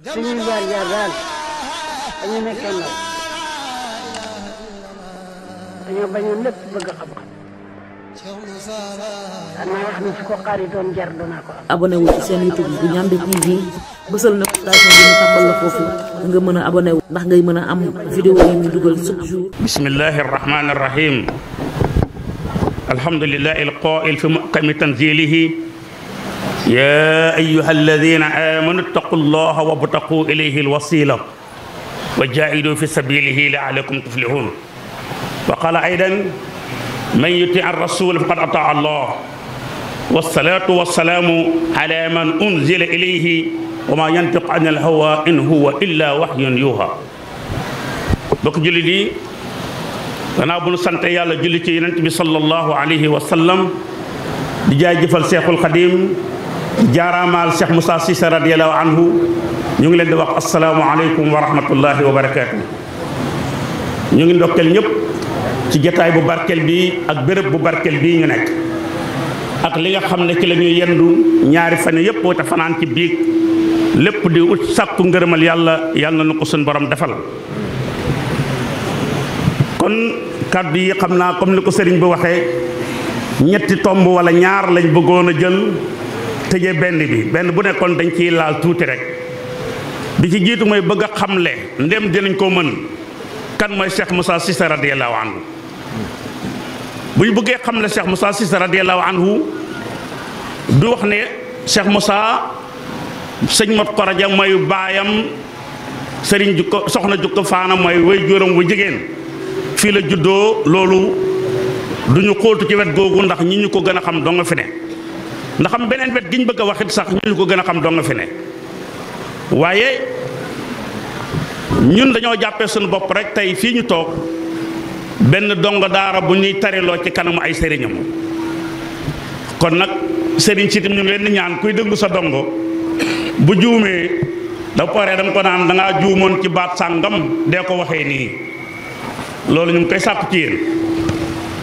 suñuy jaar-jaar daal dañu nekkee ndaw dañoo bañoon lépp bëgg xam-xam xanaa wax ni su ko xaaritoon jar danaa ko am. abonné wu ci seen YouTube bu Ndiamé TV bësal notification bi ñu tàmbal la foofu nga mën a abonné wu ndax ngay mën a am vidéo yi ñu dugal chaque jour. bismillahi rahmani rahim alhamdulillahi alqa'il fi muhkami tanzilihi يا أيها الذين آمنوا اتقوا الله وابتغوا إليه الوسيلة وجاهدوا في سبيله لعلكم تفلحون وقال أيضا من يطع الرسول فقد أطاع الله والصلاة والسلام على من أنزل إليه وما ينطق عن الهوى إن هو إلا وحي يوحى bokk jullit yi gannaaw bu nu sant Yàlla julli ci Yonent bi sallallahu alayhi wa sallam di jaajëfal Seexul Xadiim jaaraamaal Cheikh Moussa Cissé radiyallahu anhu ñu ngi leen di wax asalaamualeykum wa rahmatullahi wa barakaatu. ñu ngi ndokkeel ñëpp ci jataay bu barkeel bi ak béréb bu barkeel bii ñu nekk ak li nga xam ne ci la ñuy yendu ñaari fan yëpp te fanaan ci biig lépp di ut sàkku ngërëmal yàlla yàlla na ko suñ borom defal. kon kàddu yi xam naa comme ni ko sëriñ bi waxee ñetti tomb wala ñaar lañ bëggoon a jël. tëjee benn bu nekkoon dañ ciy laal tuuti rek bi ci jiitu mooy bëgg a xamle ndem dinañ ko mën kan mooy Cheikh Moussa Cissé radiyallahu anhu bu ñu bëggee xamle Cheikh Moussa Cissé radiyallahu anhu du wax ne Cheikh Moussa sëñ Mot Koraja mooy baayam sëriñ jukko soxna jukko faana mooy way juróom wu jigéen fii la juddoo loolu du ñu xóotu ci wet googu ndax ñi ñu ko gën a xam doo nga fi ne ndax am beneen wet gi ñu bëgg a waxit sax ñu ko gën a xam doo nga fi ne waaye ñun dañoo jàppee suñu bopp rek tey fii ñu toog benn dongo daara bu ñuy tariloo ci kanamu ay sëriñam kon nag sëriñ si itam ñu ngi leen di ñaan kuy déglu sa dongo bu juumee da paree danga ko naan dangaa juumoon ci baat sàngam dee ko waxee nii loolu ñu ngi koy sàkku ci yéen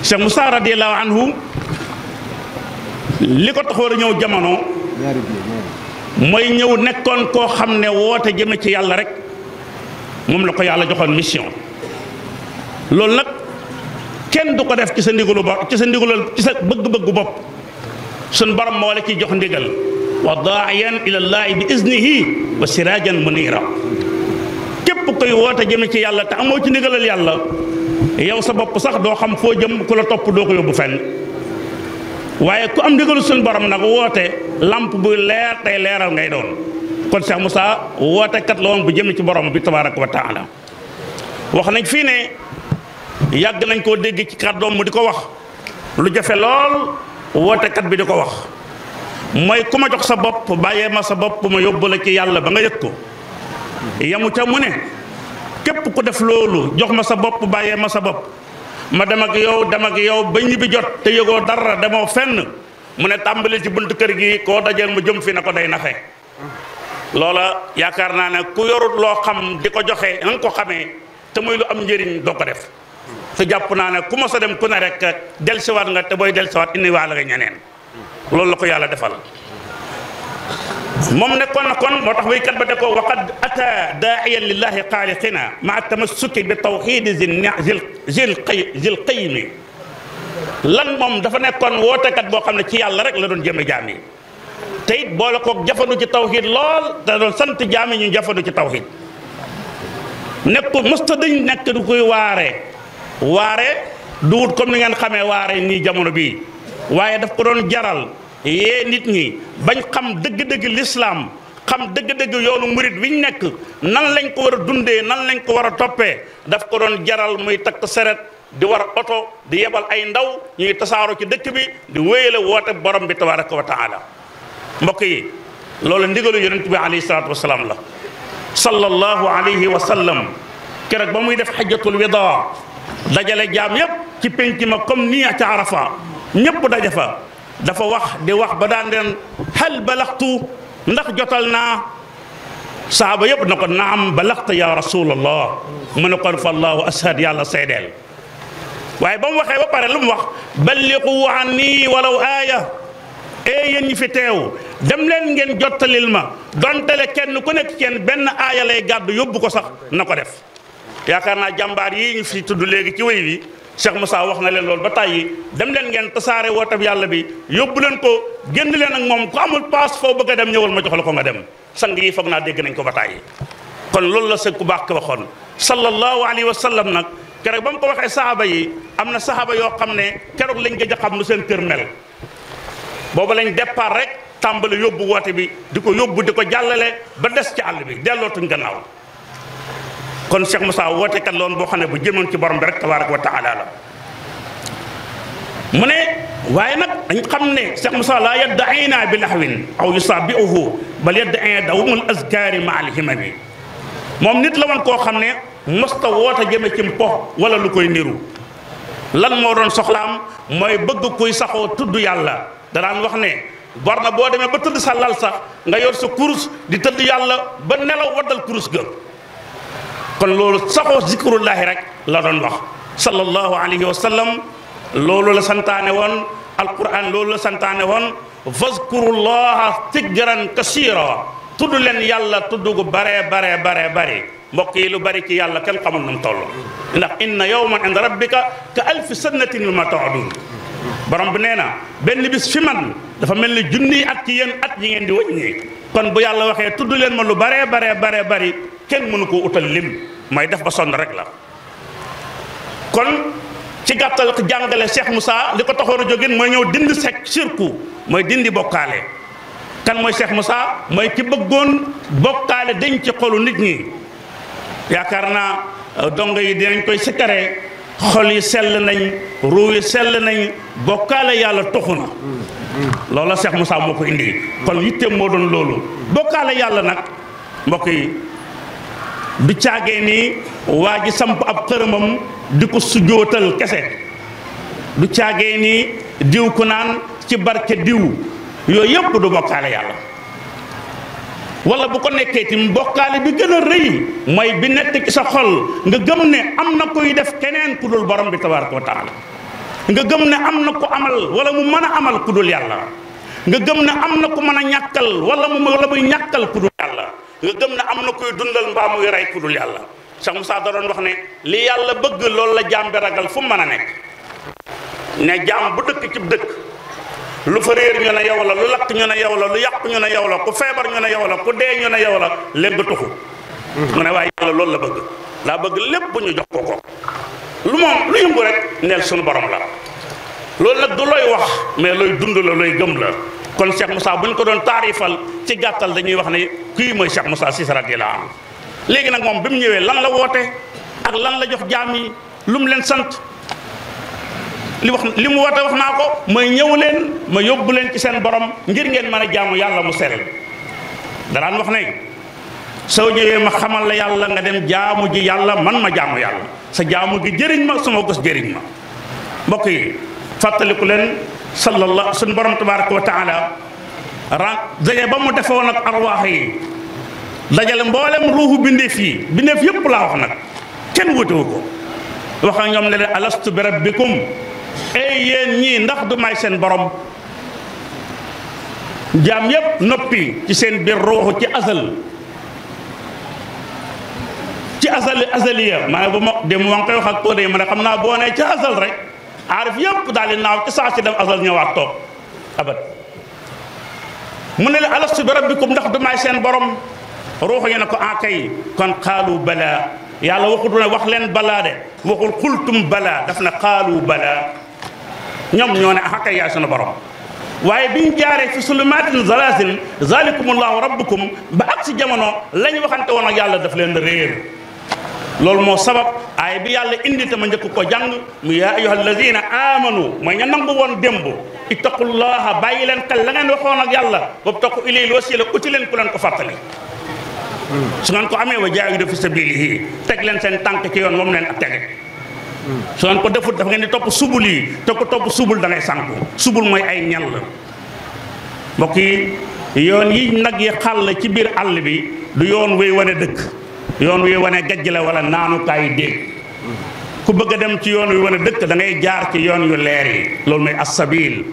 Cheikh Moussa radiyallahu anhu li ko taxoon a ñëw jamono mooy ñëw nekkoon koo xam ne woote jëme ci yàlla rek moom la ko yàlla joxoon mission loolu nag kenn du ko def ci sa ndigalu bopp ci sa bëgg-bëggu bopp suñ borom moo la ciy jox ndigal wa daa'iyan ilallaahi bi iznihi wa siraajan muniira képp koy woote jëme ci yàlla te amoo ci ndigalal yàlla yow sa bopp sax doo xam foo jëm ku la topp doo ko yóbbu fenn waaye ku am ndigalu suñu borom nag woote lamp buy leer tey leeral ngay doon kon Cheikh Moussa woote kat la woon bu jëm ci borom bi tabaraka wa taala wax nañ fii ne yàgg nañ koo dégg ci kàddoom mu di ko wax lu jafe lool woote kat bi di ko wax mooy ku ma jox sa bopp bàyyee ma sa bopp ma yóbbu la ci yàlla ba nga yëg ko yamu ca mu ne képp ku def loolu jox ma sa bopp bàyyee ma sa bopp ma dem ak yow ba ñibbi jot te yëgoo dara demoo fenn mu ne tàmbali ci buntu kër gi koo dajeel mu jëm fi na ko day naxe loola yaakaar naa ne ku yorut loo xam di ko joxe na nga ko xamee te muy lu am njëriñ doo ko def te jàpp naa ne ku mos a dem ku ne rek delsiwaat nga te booy delsiwaat indi waa la nga ñeneen loolu la ko yàlla defal moom nekkoon na kon moo tax waykat ba de ko waqad ata daa'iyan lillahi xaaliqina maa tamassuki bi tawxiidi zil qaymi lan moom dafa nekkoon wootekat boo xam ne ci yàlla rek la doon jëme jaam yi te it boole koog jafandu ci tawxiid lool da doon sant jaam yi ñu jafandu ci tawxiid nekku mësta dañ nekk du koy waare du wut comme ni ngeen xamee waare nii jamono bii waaye daf ko doon jaral yee nit ñi bañ xam dëgg-dëgg lislaam xam dëgg-dëgg yoonu murit wiñ nekk nan lañ ko war a dundee nan lañ ko war a toppee daf ko doon jaral muy takk seret di war oto di yebal ay ndaw ñuy tasaaro ci dëkk bi di wéyale woote borom bi tabaraka wa taala mbokk yi loolu ndigalu yonent bi alayhi salaatu wasalaam la sallallahu alayhi wa sallam keroog ba muy def xajjatul wida dajale jaam yépp ci penc ma comme nii ca Arafa ñépp daje fa dafa wax di wax ba daan leen hal balaxtu ndax jotal naa saaba yëpp na ko naam balaxta ya rasulallah mu ne kon fa allahu ashad yàlla seedeel waaye ba mu waxee ba pare lu mu wax balliqu anni walaw aaya yéen ñi fi teew dem leen ngeen jottalil ma dontale kenn ku nekk kenn benn aaya lay gàddu yóbbu ko sax na ko def. yaakaar naa jàmbaar yi ñu fi tudd léegi ci wéy wi Cheikh Moussa wax na leen loolu ba tàyyi dem leen ngeen tasaare wootab yàlla bi yóbbu leen ko génn leen ak moom ku amul paas foo bëgg a dem ñëwal ma jox la ko nga dem sang yi foog naa dégg nañ ko ba tàyyi. kon loolu la sëg ku baax ko waxoon sallallahu alayhi wa sallam nag keroog ba mu ko waxee saxaaba yi am na saxaaba yoo xam ne keroog lañ gëj a xam lu seen kër mel boobu lañ départ rek tàmbali yóbbu woote bi di ko yóbbu di ko jàllale ba des ci àll bi dellootuñ gannaaw kon Cheikh Moussa wootekat loon boo xam ne bu jëmoon ci borom bi rek tabaaraka wa taala la mu ne waaye nag dañ xam ne Cheikh Moussa laa yaddaina bi lahwin aw yusabiuhu bal yaddaina dawumul azkaari ma al himami moom nit la woon koo xam ne mosta woote jëme ci mpo wala lu koy niru lan moo doon soxlaam mooy bëgg kuy saxoo tudd yàlla danaan wax ne war na boo demee ba tëdd sa lal sax nga yor sa kurus di tëdd yàlla ba nelaw waddal kurus ga kon loolu saxoo zikrullahi rek la doon wax sallallahu alayhi wa sallam loolu la santaane woon alquran loolu la santaane woon fazkurullaha zikran kasira tudd leen yàlla tudd gu bare mbokk yi lu bari ci yàlla kenn xamul nu mu toll ndax inna yawman inda rabbika ka alfi sannatin mimma ta'udun borom bi nee na benn bis fi man dafa mel ni junniy at ci yéen at yi ngeen di wëññi kon bu yàlla waxee tudd leen ma lu bare bari kenn mënu koo utal lim mooy def ba sonn rek la kon ci gàttal jàngale Cheikh Moussa li ko taxoon a jógin mooy ñëw dindi sirku mooy dindi bokkaale kan mooy Cheikh Moussa mooy ki bëggoon bokkaale dañ ci xolu nit ñi yaakaar naa dongo yi dinañ koy sikkare xol yi sell nañ ruu yi sell nañ bokkaale yàlla toxu na loola Cheikh Moussa moo ko indi kon yitteem moo doon loolu bokkaale yàlla nag mbokk yi du caagee ni waa ji samp ab xërëmam di ko sujootal kese du caagee ni diw ku naan ci barke diw yooyu yëpp du bokkaale yàlla wala bu ko nekkee tim bokkaale bi gën a rëy mooy bi nekk ci sa xol nga gëm ne am na koy def keneen ku dul borom bi tabaraka wa taala nga gëm ne am na ko amal wala mu mën a amal ku dul yàlla nga gëm ne am na ko mën a ñàkkal wala muy ñàkkal ku dul yàlla nga gëm ne am na koy dundal mbaa muy rey ku dul yàlla Cheikh Moussa da doon wax ne li yàlla bëgg loolu la jaam bi ragal fu mu mën a nekk ne jaam bu dëkk ci dëkk lu fa réer ñu ne yow la lu lakk ñu ne yow la lu yàq ñu ne yow la ku feebar ñu ne yow la ku dee ñu ne yow la léegi nga tuxu mu ne waaye yàlla loolu la bëgg daa bëgg lépp bu ñu jox ko lu moom lu yëngu rek neel suñu borom la loolu nag du looy wax mais looy dund la looy gëm la kon Cheikh Moussa bu ñu ko doon taarifal ci gàttal dañuy wax ne kii mooy Cheikh Moussa Cissé radiyallahu anhu léegi nag moom bi mu ñëwee lan la woote ak lan la jox jaam yi lu mu leen sant li mu woote wax naa ko mooy ñëw leen ma yóbbu leen ci seen borom ngir ngeen mën a jaamu yàlla mu sell danaan wax ne soo ñëwee ma xamal la yàlla nga dem jaamu ji yàlla man ma jaamu yàlla sa jaamu gi jëriñ ma sama gos jëriñ ma mbokk yi fàttaliku leen sallallahu suñu borom tabaraka wa taala daje ba mu defoon ak arwaax yi dajale mboolem ruuxu bindeef yi bindeef yëpp laa wax nag kenn wutewu ko wax ak ñoom ne leen alastu bi rabbikum ey yéen ñii ndax du may seen borom jaam yëpp noppi ci seen biir ruuxu ci azaliya maa bu ma dem ma ngi koy wax ak kóode yi ma ne xam naa boo nee ci azal rek aarif yëpp daal di naaw ci saa si dem azal ñëwaat toog abad mu ne la alastu bi rabbikum ndax du may seen borom ruuxu ñu ne ko akay kon xaalu balaa yàlla waxut ne wax leen balaa de waxul xultum balaa daf na xaalu balaa ñoom ñoo ne akay yaay sunu borom waaye biñ jaaree fi sulumatin zalazil zalikumullahu rabbukum ba ak si jamono lañ waxante woon ak yàlla daf leen réer loolu moo sabab aay bi yàlla indi te ma njëkk ko jàng mu yaa ayyuha alladina amanu mooy ña nangu woon démb ittaqullaha bàyyi leen xel la ngeen waxoon ak yàlla boobu taqu ilayhi wasila uti leen ku leen ko fàttali su ngeen ko amee wa jaahidu fi sabilihi teg leen seen tànk ci yoon moom leen ak tege su ngeen ko defut dafa ngeen di topp subul yi te ko topp subul da ngay sànku subul mooy ay ñal mbokk yi yoon yi nag yi xàll ci biir àll bi du yoon wuy wane dëkk yoon wi wane gajj la wala naanukaayu déeg ku bëgg a dem ci yoon wi wane dëkk da ngay jaar ci yoon yu leer yi loolu mooy as-sabil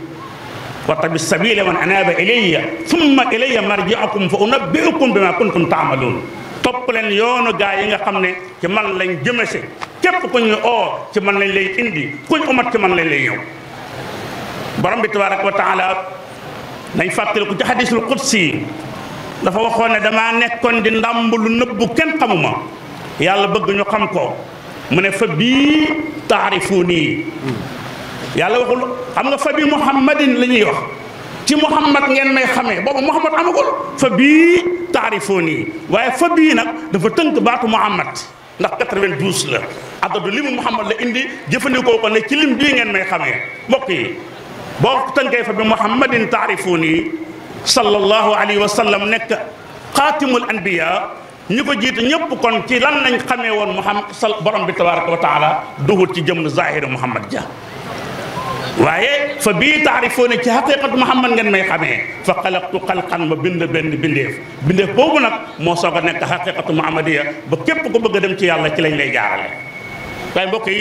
wattabi sabila man anaaba ilayya thumma ilayya marji'ukum fa unabbi'ukum bima kuntum ta'malun topp leen yoonu gaa yi nga xam ne ci man lañ jëmase képp ku ñu oo ci man lañ lay indi kuñ umat ci man lañ lay ñëw borom bi tabaraka wa taala dañ fàttali ko ci hadisul qudsi dafa waxoon ne damaa nekkoon di ndàmb lu nëbbu kenn xamuma yàlla bëgg ñu xam ko mu ne fa bii taarifuuni yàlla waxul xam nga fa bii muhammadin la ñuy wax ci muhammad ngeen may xamee boobu muhammad amagul fa bii taarifuuni waaye fa bii nag dafa tënk baatu muhammad ndax 92 la adadu limu muhammad la indi jëfandikoo ko ne ci lim bii ngeen may xamee mbokk yi boo tënkee fa bi muhammadin taarifuuni sallallahu alayhi wa sallam nekk xaatimul anbiya ñi ko jiitu ñëpp kon ci lan lañ xamee woon muhammad borom bi tabaraka wa taala duhut ci jëm zahiri muhammad ja waaye fa bii taarifoone ci xaqiqatu muhammad ngeen may xamee fa xalaqtu xalqan ma bind benn bindeef boobu nag moo soog a nekk xaqiqatu muhammadiya ba képp ko bëgg a dem ci yàlla ci lañ lay jaarale waaye mbokk yi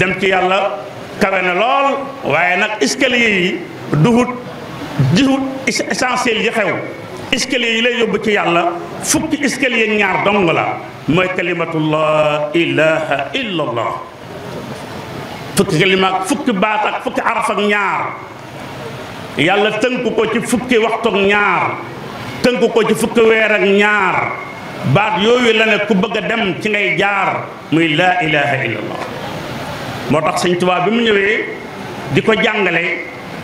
dem ci yàlla kawe na lool waaye nag escalier yi duhut essentiel yi xew escalier yi lay yóbbu ci yàlla fukki escalier ñaar dong la mooy kalimatu la ilaha illa allah fukki kalima ak fukki baat ak fukki araf ak ñaar yàlla tënk ko ci fukki waxtu ak ñaar tënk ko ci fukki weer ak ñaar baat yooyu la ne ku bëgg a dem ci ngay jaar muy la ilaha illa allah moo tax Sëñ Tuubaa bi mu ñëwee di ko jàngale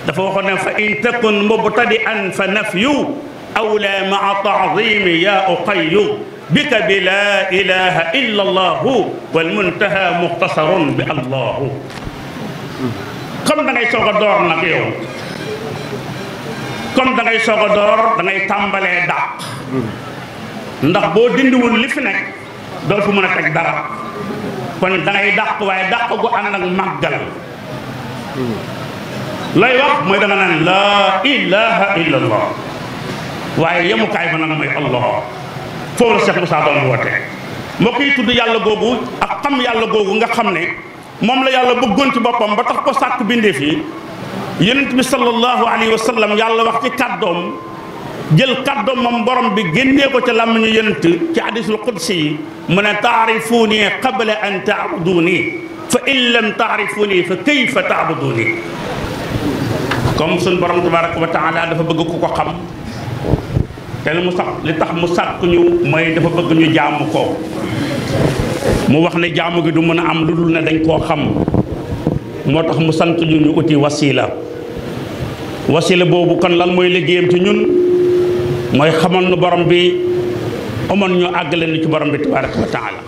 dafa waxoon ne fa in takun mubtadi'an fa nafyu awla maa taadimi ya uqayyu bika bi la ilaha illa allahu wal muntaha muxtasarun bi allahu comme da ngay soog a door nag yow comme da ngay soog a door da ngay tàmbalee dàq ndax boo dindiwul li fi nekk doo fi mën a teg dara kon da ngay dàq waaye dàq gu ànd ak màggal lay wax mooy da nga naan laa ilaha illa allah waaye yemukaay ba nag mooy allah foofu la Cheikh Moussa doon woote mbokk yi tudd yàlla googu ak xam yàlla googu nga xam ne moom la yàlla bëggoon ci boppam ba tax ko sàkk bindeef yi yonent bi sallallahu alayhi wa sallam yàlla wax ci kàddoom jël kàddoom moom borom bi génnee ko ca làmmiñu yonent ci hadisul qudsi yi mu ne taarifuuni qabla an taabuduuni fa in lam taarifuuni fa kayfa taabuduuni comme suñ borom tabaraka wa taala dafa bëgg ku ko xam te li tax mu sàkk ñu mooy dafa bëgg ñu jaamu ko mu wax ne jaamu gi du mën a am lu dul ne dañ koo xam moo tax mu sant ñu ñu uti wasila boobu kon lan mooy liggéeyam ci ñun mooy xamal nu borom bi amoon ñu àggale ni ci borom bi tabaraka wa taala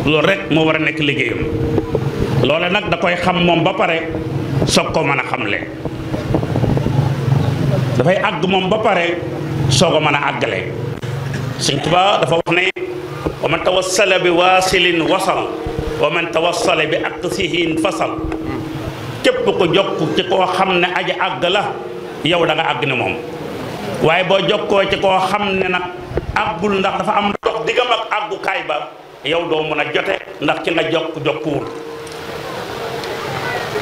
loolu rek moo war a nekk liggéeyam loole nag da koy xam moom ba pare soog ko mën a xamle dafay àgg moom ba pare soog a mën a àggale Sëñ Tuubaa dafa wax ne wa man tawassala bi waasilin wasal wa man tawassala bi aqsihin fasal képp ko jokk ci koo xam ne aji àgg la yow da nga àgg ne moom waaye boo jokkoo ci koo xam ne nag àggul ndax dafa am dox diggam ak àggukaay ba yow doo mën a jote ndax ci nga jokkuwul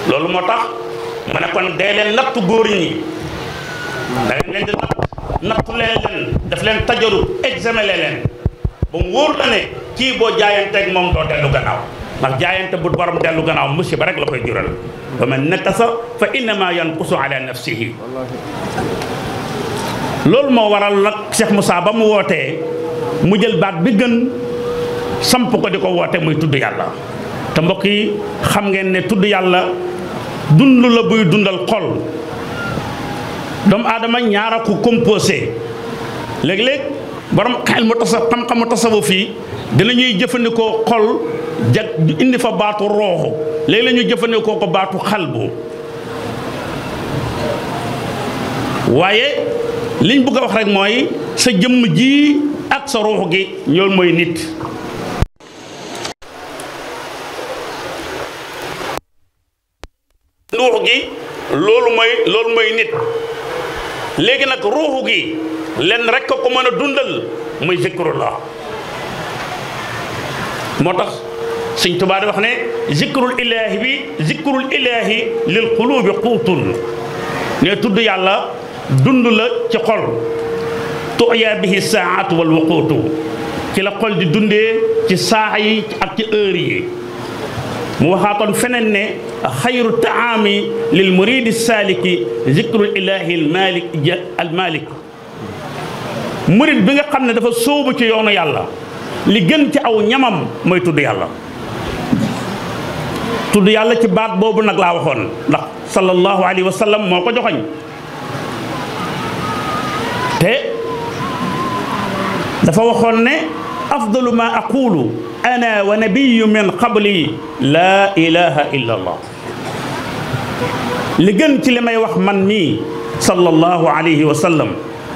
loolu moo tax ma ne kon dee leen nattu góor ñi da leen di nattu leen daf leen tajaru examen leen ba mu wóor la ne kii boo jaayanteeg moom doo dellu gannaaw ndax jaayante bu borom dellu gannaaw musiba rek la koy jural fa man nakasa fa innama yanqusu ala nafsihi loolu moo waral nag Cheikh Moussa ba mu wootee mu jël baat bi gën samp ko di ko woote muy tudd yàlla te mbokk yi xam ngeen ne tudd yàlla dund la buy dundal xol doomu aadama ñaara ko composé léeg-léeg borom xel mu xam-xamu tasawuf fii dinañuy jëfandikoo xol indi fa baatu rooxu léegi la ñuy jëfandikoo ko baatu xalbu waaye liñ bëgg a wax rek mooy sa jëmm ji ak sa ruux gi ñoom mooy nit ruux gi loolu mooy nit léegi nag ruuxu gi lenn rek ko mën a dundal muy zikrullah moo tax Sëñ Tuubaa di wax ne zikrul ilaahi lil quluubi quutun ne tudd yàlla dund la ci xol tuya bihi saatu wal wuquutu ci la xol di dundee ci saa yi ak ci heure yi mu waxaatoon feneen ne xayru taami lil muridi saliki zikrul ilahi al malik murid bi nga xam ne dafa sóobu ci yoonu yàlla li gën ci aw ñamam mooy tudd yàlla ci baat boobu nag laa waxoon ndax sallallahu alayhi wa sallam moo ko joxoñ te dafa waxoon ne afdalu ma aqulu ana wa nabiyyu min qabli laa ilaha illa allah li gën ci li may wax man mii sallallahu alayhi wa sallam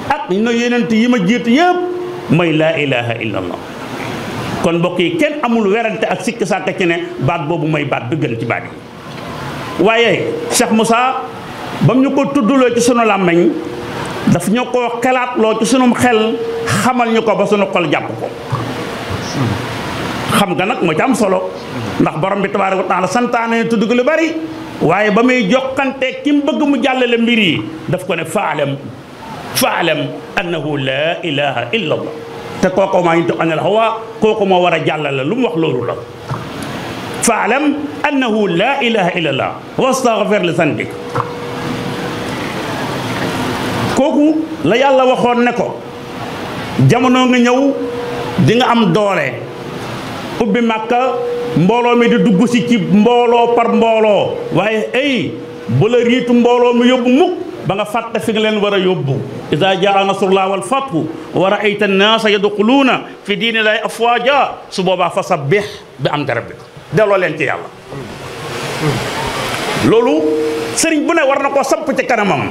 ak na yonent yi ma jiitu yëpp mooy laa ilaha illa allah kon mbokk yi kenn amul werante ak sikki sàkka ci ne baat boobu mooy baat bi gën ci baat yi waaye Cheikh Moussa bam ñu ko tuddloo ci sunu làmmiñ daf ñu ko xelaatloo ci sunum xel xamal ñu ko ba sunu xol jàpp ko xam nga nag moo ci am solo ndax borom bi tabaaraka wa taala santaane tudd ko lu bari waaye ba muy jokkante ki mu bëgg mu jàllale mbir yi daf ko ne faalam annahu laa ilaha illa allah te kooku maa ngi anil hawa kooku moo war a jàllale lu mu wax loolu la faalam annahu laa ilaha illa allah wastaghfir li zanbik kooku la yàlla waxoon ne ko jamono nga ñëw di nga am doole ubbi Makka mbooloo mi di dugg si ci mbooloo par mbooloo waaye ay bu la riitu mbooloo mi yóbbu mukk ba nga fàtte fi nga leen war a yóbbu iza jaa nasrullah wal fathu wa ra'ayta an-naasa yadxuluuna fi diinillaahi afwaaja su boobaa fa sabbih bi hamdi rabbik delloo leen ci yàlla loolu sëriñ bu ne war na koo samp ci kanamam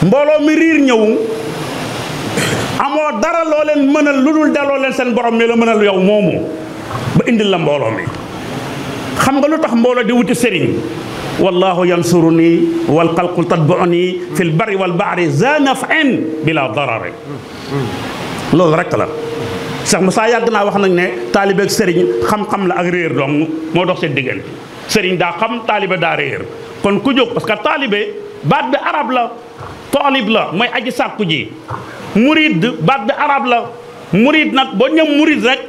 mbooloo mi riir ñëw amoo dara loo leen mënal lu dul delloo leen seen borom mi la mënal yow moomu ba indil la mbooloo mi xam nga lu tax mbooloo di wuti sëriñ wallahu yansuruni wal xalqu tatbuuni fil barri wal bahri za naf'in bila darari loolu rek la Cheikh Moussa yàgg naa wax nag ne taalibe ak sëriñ xam-xam la ak réer dong moo dox seen diggante sëriñ daa xam taalibe daa réer kon ku jóg parce que taalibe baat bi arab la taalib la mooy aji sàkku ji murid baat bi arab la murid nag boo ñëm murid rek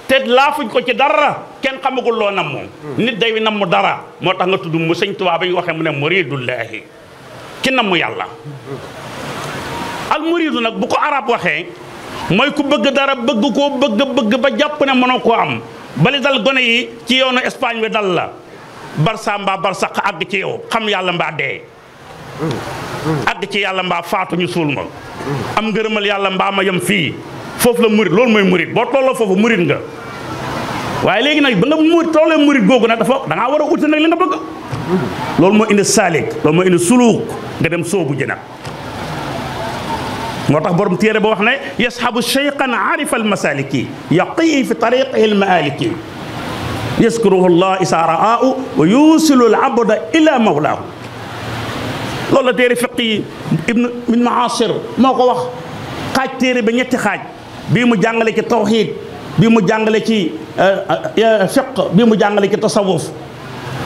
te laafuñ ko ci dara kenn xamagul loo nam moom nit day namm dara moo tax nga tudd mu sëñ Tuubaa ba ñu waxee mu ne muridullahi ki namm yàlla al muridu nag bu ko arab waxee mooy ku bëgg dara bëgg koo bëgg ba jàpp ne mënoo koo am bali dal gone yi ci yoonu Espagne bi dal la barsa mbaa barsaq àgg ci yow xam yàlla mbaa dee àgg ci yàlla mbaa faatu ñu suul ma am ngërëmal yàlla mbaa ma yem fii foofu la murid loolu mooy murid boo tolloo foofu murid nga waaye léegi nag ba nga tollee murid googu nag dafa da ngaa war a uti nag li nga bëgg loolu moo indi saalik loolu moo indi suluuk nga dem soobu ji nag moo tax borom téere ba wax ne yashabu cheykhan arifa almasaliki yaqii fi tariqihi almaaliki yaskuruhu llah isa ra'aahu wa yusilu al abda ila mawlaahu loolu la téere fiq yi ibn Asir moo ko wax xaaj téere ba ñetti xaaj bii mu jàngale ci tawxiid bii mu jàngale ci fiq bii mu jàngale ci tasawuf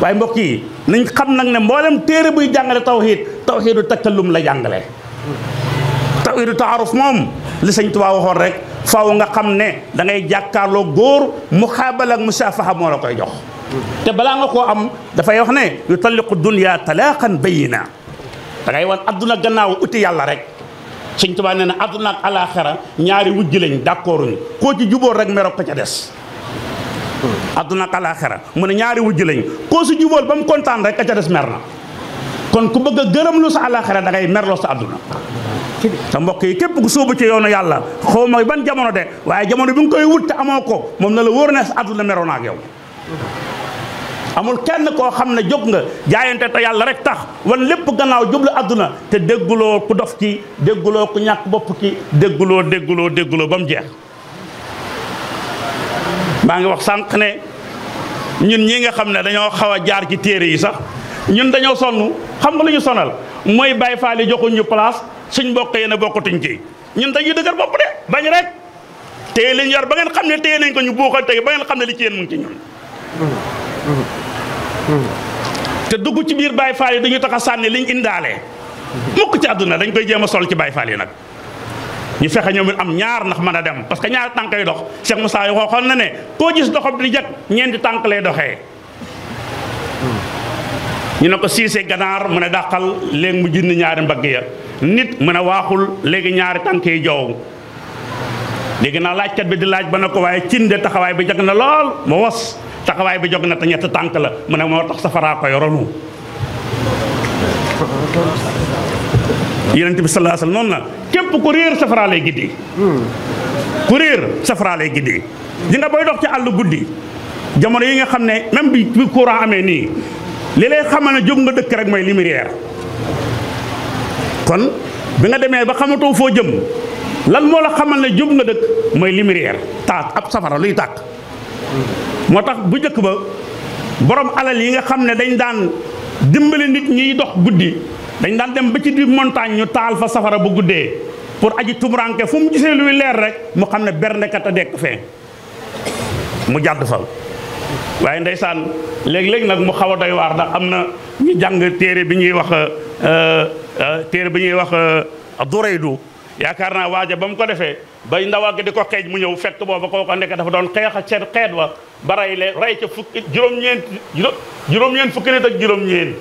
waaye mbokk yi nañ xam nag ne mboolem téere buy jàngale tawxiidu takallum la jàngale tawxiidu taaruf moom li Sëñ Tuubaa waxoon rek faaw nga xam ne da ngay jàkkaarloo góor muxaabala ak musaafaha moo la koy jox te balaa nga koo am dafay wax ne yutalliqu dunya talaaqan bayyina da ngay wan adduna gannaaw uti yàlla rek Sëñ Tuubaa nee na adduna ak alaaxira ñaari wujj lañ d'accorduñ koo ci jubóor rek meroo ko ca des adduna ak alaaxira mu ne ñaari wujj lañ koo si jubóol ba mu kontaan rek ka ca des mer na kon ku bëgg a gërëm lu sa alaaxira da ngay merloo sa adduna te mbokk yi képp ku sóobu ci yoonu yàlla xaw ma ban jamono de waaye jamono bi nga koy wut te amoo ko moom na la wóor ne sa adduna meroo na ak yow amul kenn koo xam ne jóg nga jaayante te yàlla rek tax wan lépp gannaaw jublu adduna te dégguloo ku dof ki dégguloo ku ñàkk bopp ki dégguloo ba mu jeex maa ngi wax sànq ne ñun ñi nga xam ne dañoo xaw a jaar ci téere yi sax ñun dañoo sonn xam nga lu ñu sonal mooy Baay Faal yi joxuñ ñu place suñ mbokk yéen a bokkatuñ ci ñun dañuy dëgër bopp de bañ rek téye liñ yor ba ngeen xam ne téye nañ ko ñu buuxal tey ba ngeen xam ne li ci yéen mu ngi ci ñun te dugg ci biir Baay Faal yi dañu tax a sànni liñ indaale mukk ci àdduna dañ koy jéem a sol ci Baay Faal yi nag ñu fexe ñoom it am ñaar ndax mën a dem parce que ñaar tànk lay dox Cheikh Moussa yoo waxoon na ne koo gis doxam di jag ñeenti tànk lay doxee ñu ne ko siisee ganaar mu ne dàqal léegi mu jënd ñaari mbagg ya nit mu ne waaxul léegi ñaari tànk yi joow léegi naa laajkat bi di laaj ba ne ko waaye cinde taxawaay bi jag na lool mu wos taxawaay bi jog na te ñett tànk la mu ne moo tax safaraa ko yoronu yonent bi sallallahu alayhi wasallam noonu na képp ku réer safaraa lay giddi ku réer safaraa lay giddi di nga booy dox ci àll guddi jamono yi nga xam ne même bi courant amee nii li lay xamal ne jóg nga dëkk rek mooy lumière kon bi nga demee ba xamatoo foo jëm lan moo la xamal ne jóg nga dëkk mooy lumière taak ab safara luy tàkk moo tax bu njëkk ba borom alal yi nga xam ne dañ daan dimbali nit ñiy dox guddi dañ daan dem ba ci di montagne ñu taal fa safara bu guddee pour aji tumuranke fu mu gisee luy leer rek mu xam ne berndekat a dekk fee mu jàdd fa waaye ndeysaan léeg-léeg nag mu xaw a doy waar ndax am na ñu jàng téere bi ñuy wax Duraydu yaakaar naa waaja ba mu ko defee bay ndawal gi di ko xeej mu ñëw fekk booba koo ko nekk dafa doon xeex ak seen xeet wa ba rey ca juróom-ñeent fukki nit ak juróom-ñeent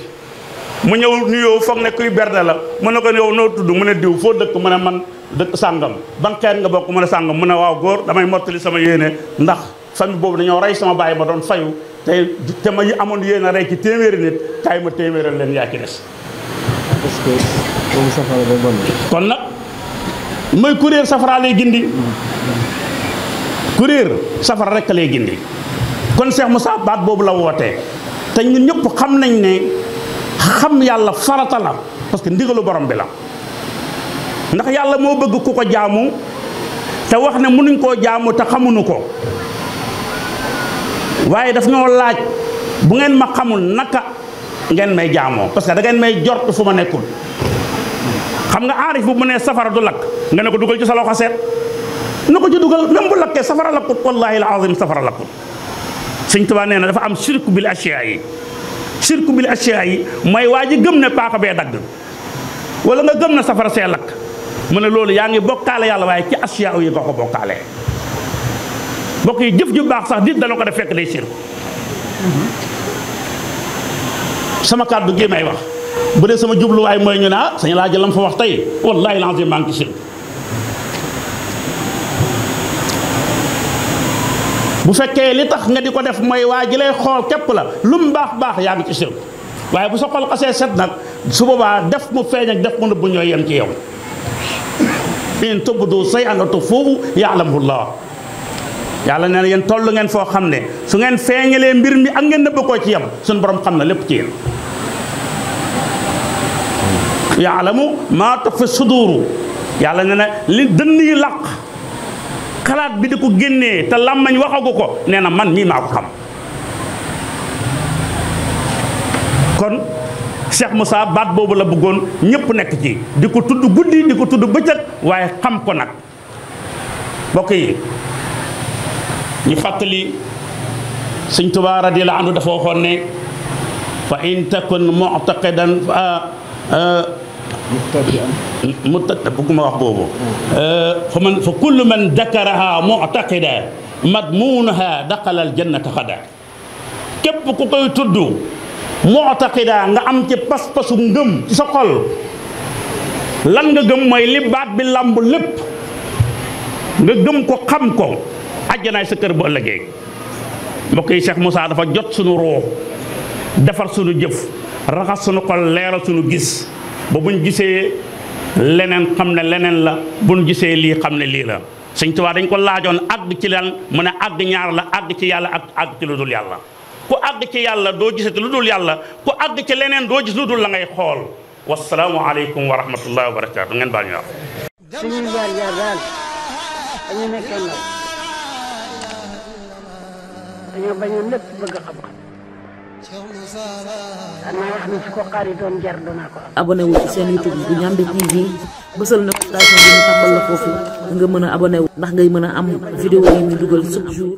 mu ñëw nuyoo foog ne kuy berde la mu ne ko yow noo tudd mu ne diw foo dëkk mu ne man dëkk sàngam ban xeet nga bokk mu ne sàngam mu ne waaw góor damay mottali sama yéene ndax famille boobu dañoo rey sama baay ma doon fayu te ma amoon yéene rey ci téeméeri nit kaay ma téeméeral leen yaa ci des kon nag mooy kuréer safara lay gindi kuréer safara rek lay gindi kon Cheikh Moussa baat boobu la wootee te ñun ñëpp xam nañ ne xam yàlla farata la parce que ndigalu borom bi la ndax yàlla moo bëgg ku ko jaamu te wax ne mënuñ koo jaamu te xamuñu ko waaye daf ñoo laaj bu ngeen ma xamul naka ngeen may jaamoo parce que da ngeen may jort fu ma nekkul xam nga aarif bu mu ne safara du lakk nga ne ko dugal ci sa loxo seet na ko ci dugal même bu lakkee safara lakkut wallahi alazim safara lakkut Sëñ Tuubaa nee na dafa am shirku bil ashiyaa yi shirku bil ashiyaa yi mooy waa ji gëm ne paaka bee dagg wala nga gëm ne safara see lakk mu ne loolu yaa ngi bokkaale yàlla waaye ci ashiyaa yi nga ko bokkaale bokk yi jëf ju baax sax nit dana ko def fekk day shirku sama kàddu gi may wax bu dee sama jubluwaay mooy ñu ne sañ laa jëlam fa wax tey wallahi lazim maa ngi ci shirk bu fekkee li tax nga di ko def mooy waa ji lay xool képp la lu mu baax baax yaa ngi ci shirk waaye bu sa xol xasee set nag su boobaa def mu feeñ ak def mu nëbbu ñooy yem ci yow in tubdu shay'an aw tukhfuhu ya'lamuhu Allah yàlla nee na yéen toll ngeen foo xam ne su ngeen feeñalee mbir mi ak ngeen nëbb koo ci yem suñu borom xam na lépp ci yéen yaalamu maa tuxfi suduuru yàlla nee na li dënn yi làq xalaat bi di ko génnee te làmmañ waxagu ko nee na man mii maa ko xam kon Cheikh Moussa baat boobu la bëggoon ñëpp nekk ci di ko tudd guddi di ko tudd bëccëg waaye xam ko nag mbokk yi ñu fàttali Sëñ Tuubaa radiyallaahu anhu dafa waxoon ne fa in takun mu'taqidan bëgguma wax boobu fa kullu man dakaraha mu'taqida madmuunaha daqala aljannata xada képp ku koy tudd mu'taqida nga am ci pas-pasu ngëm ci sa xol lan nga gëm mooy li baat bi làmb lépp nga gëm ko xam ko àjjanaay sa kër bu ëllëgee mbokk yi Cheikh Moussa dafa jot sunu ruux defar sunu jëf raxas sunu xol leeral sunu gis ba buñ gisee leneen xam ne leneen la buñ gisee lii xam ne lii la Sëñ Tuubaa dañ ko laajoon àgg ci lan mu ne àgg ñaar la àgg ci yàlla ak àgg ci lu dul yàlla ku àgg ci yàlla doo gisati lu dul yàlla ku àgg ci leneen doo gis lu dul la ngay xool wasalaamu aleykum wa rahmatullahi wa barakaatu ngeen baal ñu wax suñuy jaar jaar daal dañu nekkee ndaw dañoo bañoon lépp bëgg xam-xam danaa wax ni su ko xaaritoon jar danaa ko am. abonné wu ci seen YouTube bu Ndiamé TV bësal notification bi ñu tàmbal la foofu nga mën a abonné wu ndax ngay mën a am vidéo yi ñu dugal chaque jour.